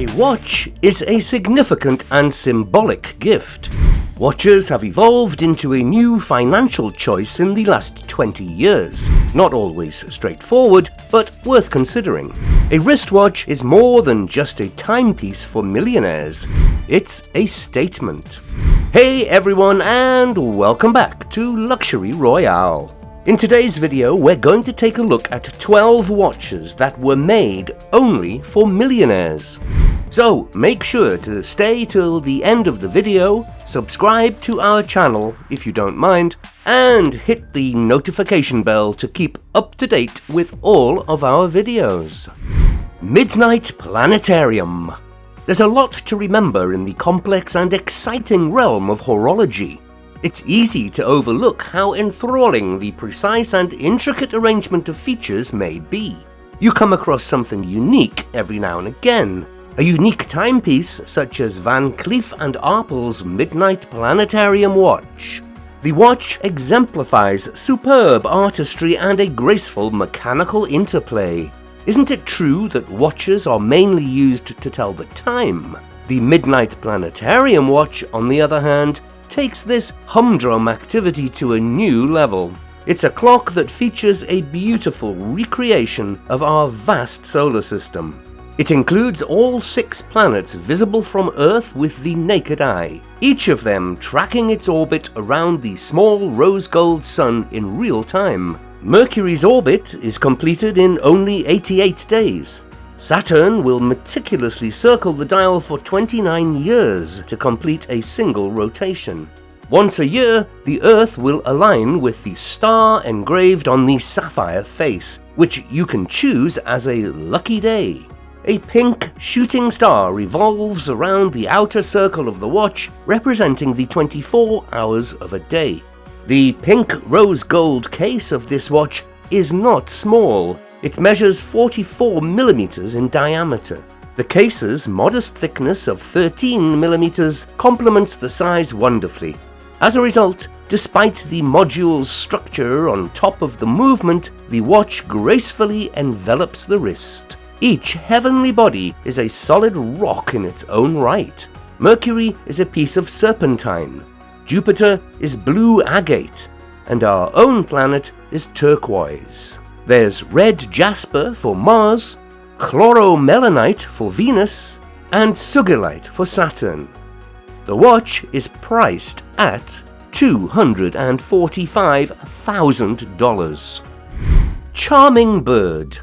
A watch is a significant and symbolic gift. Watches have evolved into a new financial choice in the last 20 years. Not always straightforward, but worth considering. A wristwatch is more than just a timepiece for millionaires. It's a statement. Hey everyone, and welcome back to Luxury Royale. In today's video, we're going to take a look at 12 watches that were made only for millionaires. So make sure to stay till the end of the video, subscribe to our channel if you don't mind, and hit the notification bell to keep up to date with all of our videos. Midnight Planetarium. There's a lot to remember in the complex and exciting realm of horology. It's easy to overlook how enthralling the precise and intricate arrangement of features may be. You come across something unique every now and again. A unique timepiece such as Van Cleef & Arpels' Midnight Planetarium watch. The watch exemplifies superb artistry and a graceful mechanical interplay. Isn't it true that watches are mainly used to tell the time? The Midnight Planetarium watch, on the other hand, takes this humdrum activity to a new level. It's a clock that features a beautiful recreation of our vast solar system. It includes all 6 planets visible from Earth with the naked eye, each of them tracking its orbit around the small rose-gold sun in real time. Mercury's orbit is completed in only 88 days. Saturn will meticulously circle the dial for 29 years to complete a single rotation. Once a year, the Earth will align with the star engraved on the sapphire face, which you can choose as a lucky day. A pink shooting star revolves around the outer circle of the watch, representing the 24 hours of a day. The pink rose gold case of this watch is not small. It measures 44 millimeters in diameter. The case's modest thickness of 13 millimeters complements the size wonderfully. As a result, despite the module's structure on top of the movement, the watch gracefully envelops the wrist. Each heavenly body is a solid rock in its own right. Mercury is a piece of serpentine. Jupiter is blue agate. And our own planet is turquoise. There's red jasper for Mars, chloromelanite for Venus, and sugilite for Saturn. The watch is priced at $245,000. Charming Bird.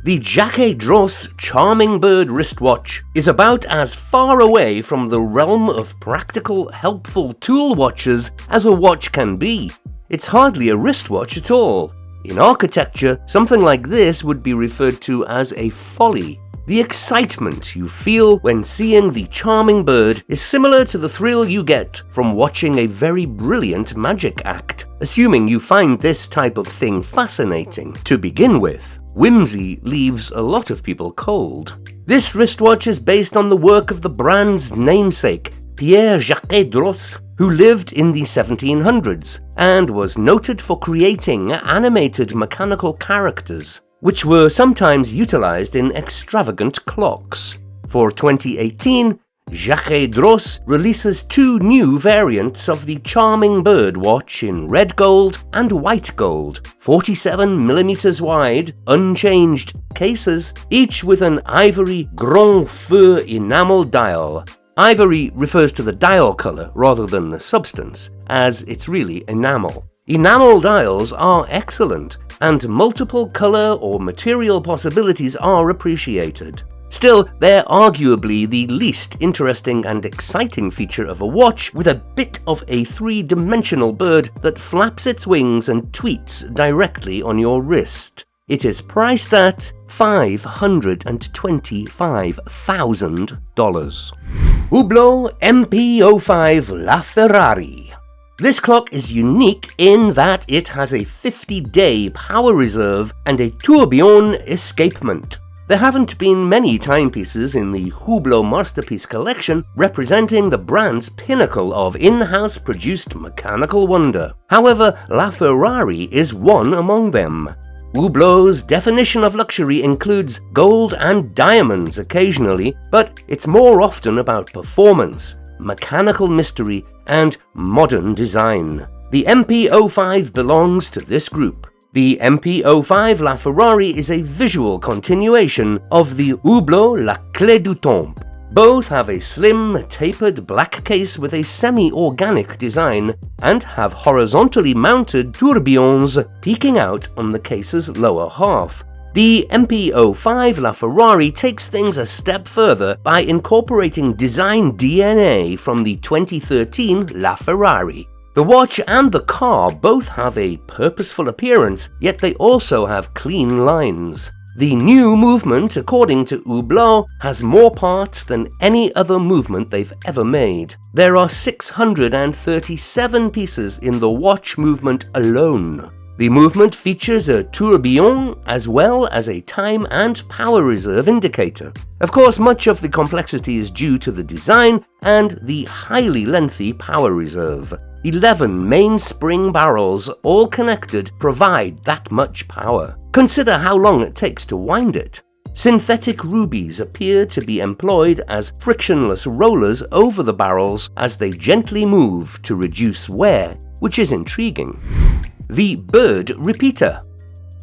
The Jacques Dross Charming Bird wristwatch is about as far away from the realm of practical, helpful tool watches as a watch can be. It's hardly a wristwatch at all. In architecture, something like this would be referred to as a folly. The excitement you feel when seeing the charming bird is similar to the thrill you get from watching a very brilliant magic act, assuming you find this type of thing fascinating to begin with. Whimsy leaves a lot of people cold. This wristwatch is based on the work of the brand's namesake, Pierre-Jacques Dross, who lived in the 1700s and was noted for creating animated mechanical characters, which were sometimes utilized in extravagant clocks. For 2018, Jacques Dross releases 2 new variants of the Charming Bird watch in red gold and white gold, 47 millimeters wide, unchanged cases, each with an ivory grand feu enamel dial. Ivory refers to the dial color rather than the substance, as it's really enamel. Enamel dials are excellent, and multiple color or material possibilities are appreciated. Still, they're arguably the least interesting and exciting feature of a watch with a bit of a 3-dimensional bird that flaps its wings and tweets directly on your wrist. It is priced at $525,000. Hublot MP05 La Ferrari. This clock is unique in that it has a 50-day power reserve and a tourbillon escapement. There haven't been many timepieces in the Hublot Masterpiece collection representing the brand's pinnacle of in-house produced mechanical wonder. However, La Ferrari is one among them. Hublot's definition of luxury includes gold and diamonds occasionally, but it's more often about performance, mechanical mystery, and modern design. The MP05 belongs to this group. The MP05 La Ferrari is a visual continuation of the Hublot La Clé du Temps. Both have a slim, tapered black case with a semi-organic design and have horizontally mounted tourbillons peeking out on the case's lower half. The MP05 La Ferrari takes things a step further by incorporating design DNA from the 2013 La Ferrari. The watch and the car both have a purposeful appearance, yet they also have clean lines. The new movement, according to Hublot, has more parts than any other movement they've ever made. There are 637 pieces in the watch movement alone. The movement features a tourbillon as well as a time and power reserve indicator. Of course, much of the complexity is due to the design and the highly lengthy power reserve. 11 main spring barrels, all connected, provide that much power. Consider how long it takes to wind it. Synthetic rubies appear to be employed as frictionless rollers over the barrels as they gently move to reduce wear, which is intriguing. The bird repeater.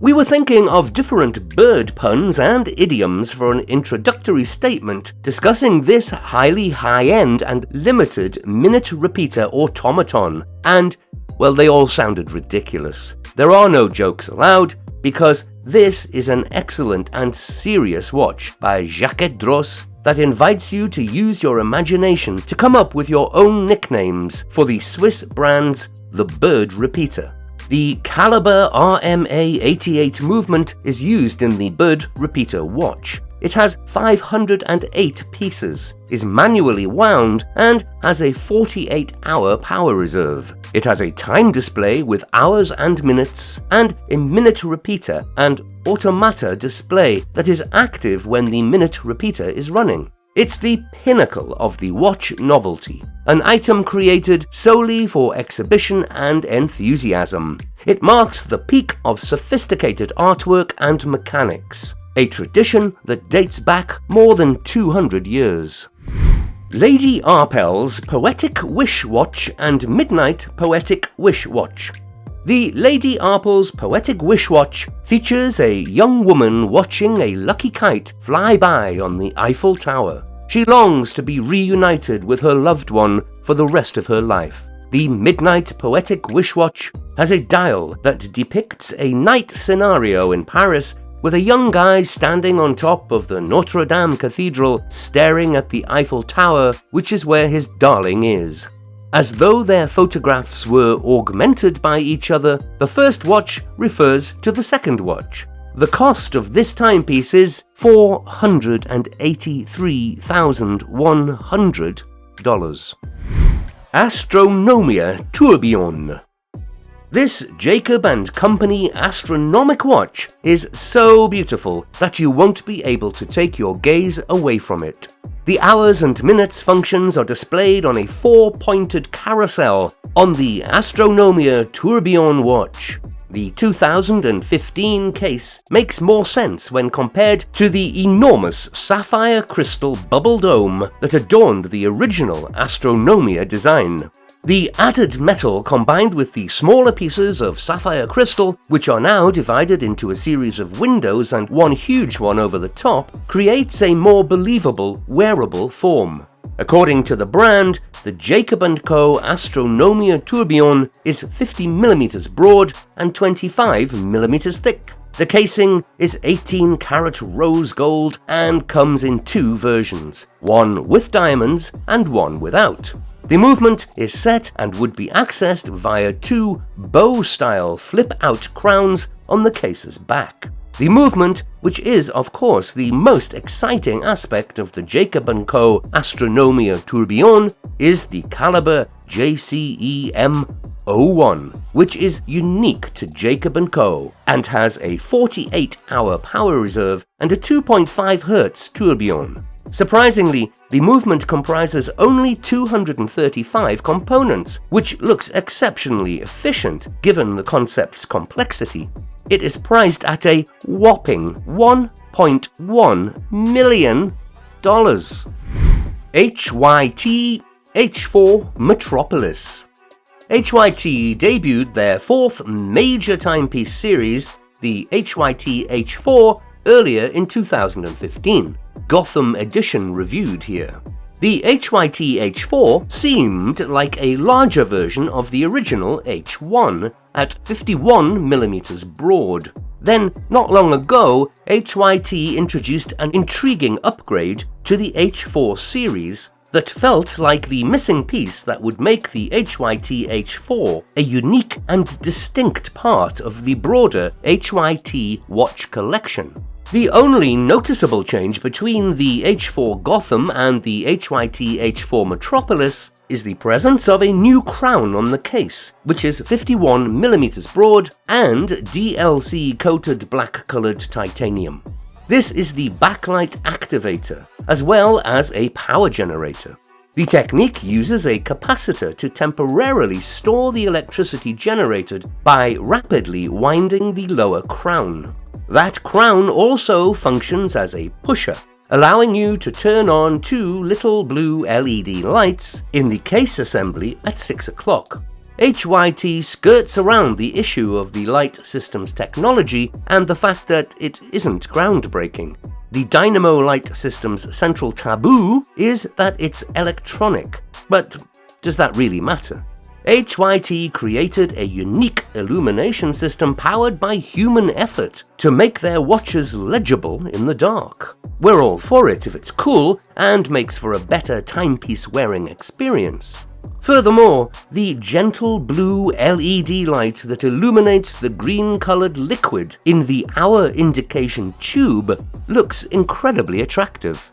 We were thinking of different bird puns and idioms for an introductory statement discussing this highly high-end and limited minute repeater automaton, and, well, they all sounded ridiculous. There are no jokes allowed, because this is an excellent and serious watch by Jacques Droz that invites you to use your imagination to come up with your own nicknames for the Swiss brand's The Bird Repeater. The Caliber RMA88 movement is used in the Bird Repeater watch. It has 508 pieces, is manually wound, and has a 48-hour power reserve. It has a time display with hours and minutes, and a minute repeater and automata display that is active when the minute repeater is running. It's the pinnacle of the watch novelty, an item created solely for exhibition and enthusiasm. It marks the peak of sophisticated artwork and mechanics, a tradition that dates back more than 200 years. Lady Arpel's Poetic Wish Watch and Midnight Poetic Wish Watch. The Lady Arpel's Poetic Wish Watch features a young woman watching a lucky kite fly by on the Eiffel Tower. She longs to be reunited with her loved one for the rest of her life. The Midnight Poetic Wish Watch has a dial that depicts a night scenario in Paris with a young guy standing on top of the Notre Dame Cathedral staring at the Eiffel Tower, which is where his darling is. As though their photographs were augmented by each other, the first watch refers to the second watch. The cost of this timepiece is $483,100. Astronomia Tourbillon. This Jacob & Company astronomic watch is so beautiful that you won't be able to take your gaze away from it. The hours and minutes functions are displayed on a 4-pointed carousel on the Astronomia Tourbillon watch. The 2015 case makes more sense when compared to the enormous sapphire crystal bubble dome that adorned the original Astronomia design. The added metal combined with the smaller pieces of sapphire crystal, which are now divided into a series of windows and one huge one over the top, creates a more believable, wearable form. According to the brand, the Jacob & Co. Astronomia Tourbillon is 50mm broad and 25mm thick. The casing is 18-karat rose gold and comes in two versions, one with diamonds and one without. The movement is set and would be accessed via two bow-style flip-out crowns on the case's back. The movement, which is of course the most exciting aspect of the Jacob & Co. Astronomia Tourbillon, is the Caliber JCEM01, which is unique to Jacob & Co. and has a 48-hour power reserve and a 2.5 Hz tourbillon. Surprisingly, the movement comprises only 235 components, which looks exceptionally efficient given the concept's complexity. It is priced at a whopping $1.1 million. HYT H4 Metropolis. HYT debuted their fourth major timepiece series, the HYT H4, earlier in 2015. Gotham Edition reviewed here. The HYT H4 seemed like a larger version of the original H1 at 51mm broad. Then, not long ago, HYT introduced an intriguing upgrade to the H4 series that felt like the missing piece that would make the HYT H4 a unique and distinct part of the broader HYT watch collection. The only noticeable change between the H4 Gotham and the HYT H4 Metropolis is the presence of a new crown on the case, which is 51mm broad and DLC-coated black-colored titanium. This is the backlight activator, as well as a power generator. The technique uses a capacitor to temporarily store the electricity generated by rapidly winding the lower crown. That crown also functions as a pusher, allowing you to turn on two little blue LED lights in the case assembly at 6 o'clock. HYT skirts around the issue of the light system's technology and the fact that it isn't groundbreaking. The Dynamo light system's central taboo is that it's electronic. But does that really matter? HYT created a unique illumination system powered by human effort to make their watches legible in the dark. We're all for it if it's cool and makes for a better timepiece wearing experience. Furthermore, the gentle blue LED light that illuminates the green-colored liquid in the hour indication tube looks incredibly attractive.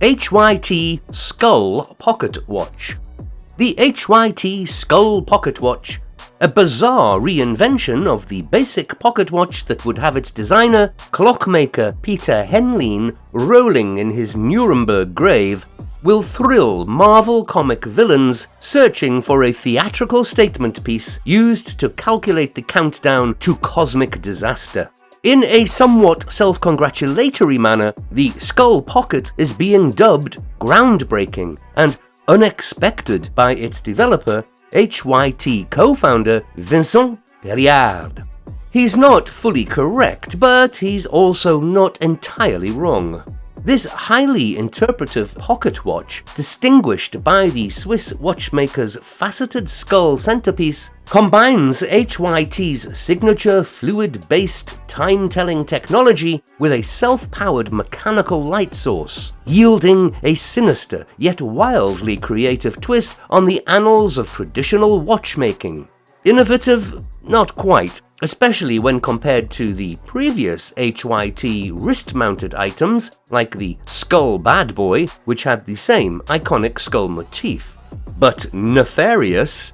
HYT Skull Pocket Watch. The HYT Skull Pocket Watch, a bizarre reinvention of the basic pocket watch that would have its designer, clockmaker Peter Henlein, rolling in his Nuremberg grave, will thrill Marvel comic villains searching for a theatrical statement piece used to calculate the countdown to cosmic disaster. In a somewhat self-congratulatory manner, the Skull Pocket is being dubbed groundbreaking and unexpected by its developer, HYT co-founder Vincent Perriard. He's not fully correct, but he's also not entirely wrong. This highly interpretive pocket watch, distinguished by the Swiss watchmaker's faceted skull centerpiece, combines HYT's signature fluid-based time-telling technology with a self-powered mechanical light source, yielding a sinister yet wildly creative twist on the annals of traditional watchmaking. Innovative? Not quite, especially when compared to the previous HYT wrist-mounted items, like the Skull Bad Boy, which had the same iconic skull motif. But nefarious?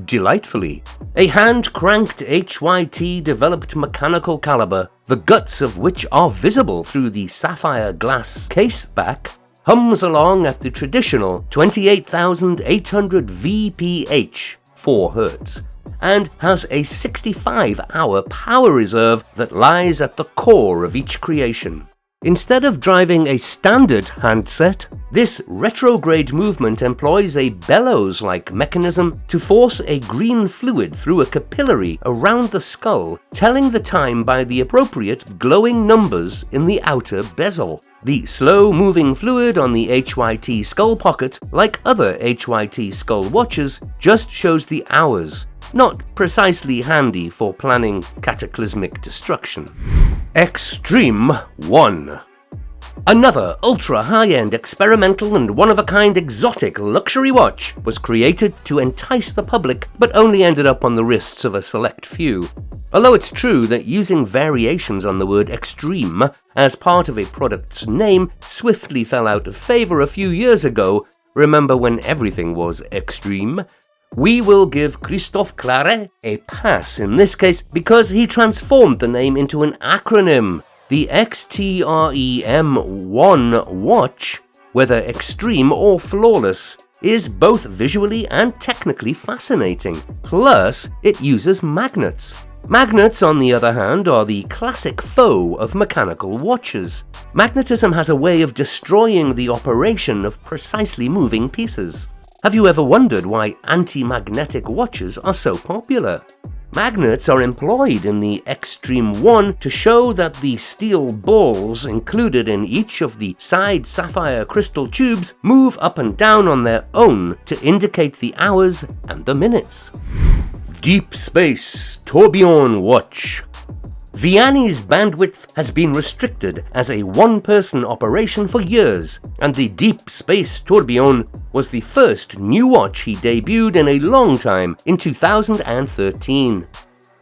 Delightfully. A hand-cranked HYT-developed mechanical caliber, the guts of which are visible through the sapphire glass case back, hums along at the traditional 28,800 VPH, 4 Hz, and has a 65-hour power reserve that lies at the core of each creation. Instead of driving a standard handset, this retrograde movement employs a bellows-like mechanism to force a green fluid through a capillary around the skull, telling the time by the appropriate glowing numbers in the outer bezel. The slow-moving fluid on the HYT Skull Pocket, like other HYT Skull watches, just shows the hours, not precisely handy for planning cataclysmic destruction. Extreme 1. Another ultra-high-end experimental and one-of-a-kind exotic luxury watch was created to entice the public but only ended up on the wrists of a select few. Although it's true that using variations on the word extreme as part of a product's name swiftly fell out of favor a few years ago, remember when everything was extreme? We will give Christophe Claret a pass in this case because he transformed the name into an acronym. The XTREM1 watch, whether extreme or flawless, is both visually and technically fascinating. Plus, it uses magnets. Magnets, on the other hand, are the classic foe of mechanical watches. Magnetism has a way of destroying the operation of precisely moving pieces. Have you ever wondered why anti-magnetic watches are so popular? Magnets are employed in the Extreme 1 to show that the steel balls included in each of the side sapphire crystal tubes move up and down on their own to indicate the hours and the minutes. Deep Space Tourbillon Watch. Vianney's bandwidth has been restricted as a one-person operation for years, and the Deep Space Tourbillon was the first new watch he debuted in a long time in 2013.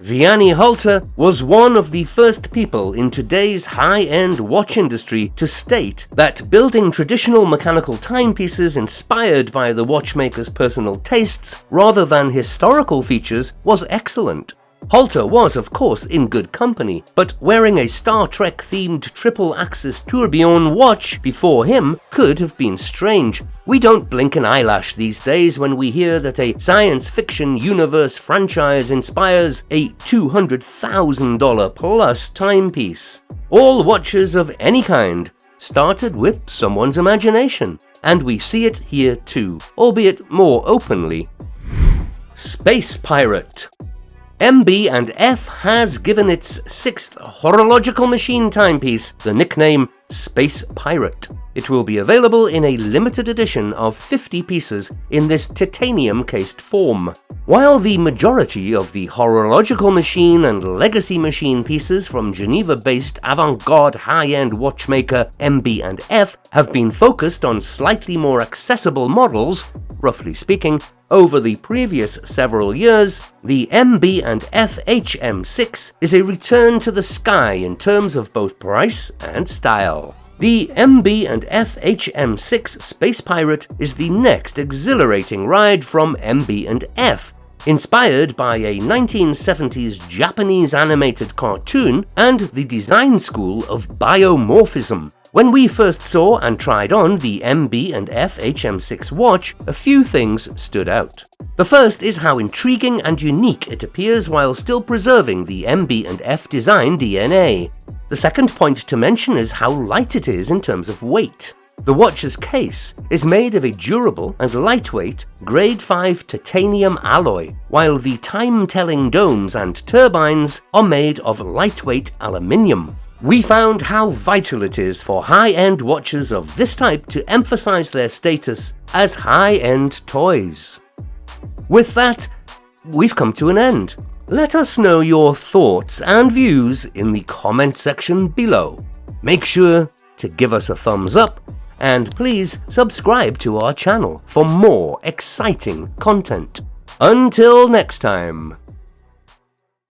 Vianney Halter was one of the first people in today's high-end watch industry to state that building traditional mechanical timepieces inspired by the watchmaker's personal tastes rather than historical features was excellent. Halter was, of course, in good company, but wearing a Star Trek-themed triple-axis tourbillon watch before him could have been strange. We don't blink an eyelash these days when we hear that a science fiction universe franchise inspires a $200,000 plus timepiece. All watches of any kind started with someone's imagination, and we see it here too, albeit more openly. Space Pirate. MB&F has given its 6th horological machine timepiece the nickname Space Pirate. It will be available in a limited edition of 50 pieces in this titanium-cased form. While the majority of the horological machine and legacy machine pieces from Geneva-based avant-garde high-end watchmaker MB&F have been focused on slightly more accessible models, roughly speaking, over the previous several years, the MB&F HM6 is a return to the sky in terms of both price and style. The MB&F HM6 Space Pirate is the next exhilarating ride from MB&F, inspired by a 1970s Japanese animated cartoon and the design school of biomorphism. When we first saw and tried on the MB&F HM6 watch, a few things stood out. The first is how intriguing and unique it appears while still preserving the MB&F design DNA. The second point to mention is how light it is in terms of weight. The watch's case is made of a durable and lightweight grade 5 titanium alloy, while the time-telling domes and turbines are made of lightweight aluminium. We found how vital it is for high-end watches of this type to emphasize their status as high-end toys. With that, we've come to an end. Let us know your thoughts and views in the comment section below. Make sure to give us a thumbs up, and please subscribe to our channel for more exciting content. Until next time.